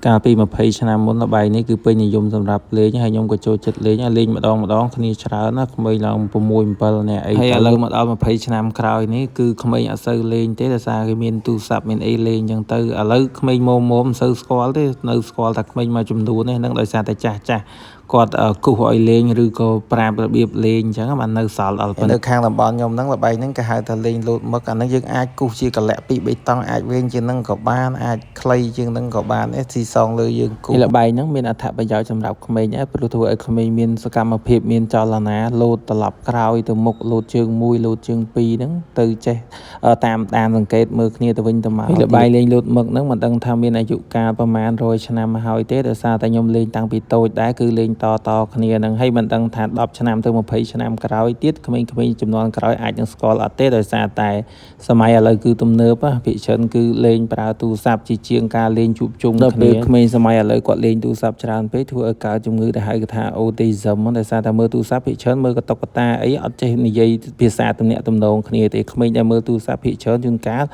កាលពី20ឆ្នាំមុនល្បែងនេះគឺពេញនិយមសម្រាប់លេងហើយខ្ញុំក៏ចូលចិត្តលេងម្ដងគ្នាច្រើនណាក្មេងឡើង6 7នាក់អីហើយឥឡូវមកដល់20ឆ្នាំក្រោយនេះគឺក្មេងអត់សូវលេងទេដោយសារគេមានទូរស័ព្ទមានអីលេងអញ្ចឹងទៅឥឡូវក្មេងមុំមិនសូវស្គាល់ទេនៅស្គាល់តែក្មេងមួយចំនួនហ្នឹងដោយសារតែចាស់គាត់គូសឲ្យលេងឬក៏ប្រាប់របៀបលេងអញ្ចឹងបាននៅសល់ដល់ប៉ុណ្ណឹងនៅខាងតំបន់ខ្ញុំហ្នឹងល្បែងហ្នឹងគេហៅថាលេងលោតមឹកអាហ្នឹងយើងអាចគូសជាកលៈ2 3តង់អាចវែងជាងហ្នឹងក៏បានអាចខ្លីជាងហ្នឹងក៏បានស៊ីសងលើយើងគូល្បែងហ្នឹងមានអត្ថប្រយោជន៍សម្រាប់ក្មេងដែរព្រោះធ្វើឲ្យក្មេងមានសកម្មភាពមានចលនាលោតត្រឡប់ក្រោយទៅមុខលោតជើង1លោតជើង2ហ្នឹងទៅចេះតាមសង្កេតមើលគ្នាទៅវិញទៅមកល្បែងលេងលោតមឹកហ្នឹងមិនដឹងថាមានអាយុកាលប្រហែល100ឆ្នាំមកហើយទេដោយសារតែខ្ញុំលេងតាំងពីតូចដែរគឺលេងតគ្នានឹងហើយមិនដឹងថា10ឆ្នាំទៅ20ឆ្នាំក្រោយទៀតក្មេងៗចំនួនក្រោយអាចនឹងស្គាល់អត់ទេដោយសារតែសម័យឥឡូវគឺទំនើបភាគច្រើនគឺលេងប្រើទូរស័ព្ទជាងការលេងជួបជុំគ្នាដល់ពេលក្មេងសម័យឥឡូវគាត់លេងទូរស័ព្ទច្រើនពេកធ្វើឲ្យកើតជំងឺដែលហៅថា autism ដោយសារតែមើលទូរស័ព្ទភាគច្រើនមើលកតុកកតាអីអត់ចេះនិយាយភាសាទំនាក់ទំនងគ្នាទេក្មេងដែលមើលទូរស័ព្ទភាគច្រើនជួនកាល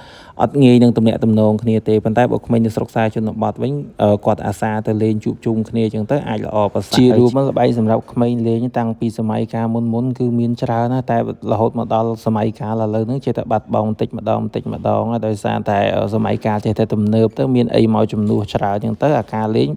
អត់ងាយនឹងទំនាក់ទំនងគ្នាទេប៉ុន្តែបើក្មេងនៅស្រុកស្រែជនបទវិញគាត់អាសាទៅលេងជួបជុំគ្នាអញ្ចឹងទៅអាចល្អប្រសើរជារួមល្បែងសម្រាប់ក្មេងលេងតាំងពីសម័យកាលមុនគឺមានច្រើនណាស់តែរហូតមកដល់សម័យកាលឥឡូវហ្នឹងចេះតែបាត់បង់បន្តិចម្ដងដោយសារតែសម័យកាលចេះតែទំនើបទៅមានអីមកជំនួសច្រើនអញ្ចឹងទៅអាការលេង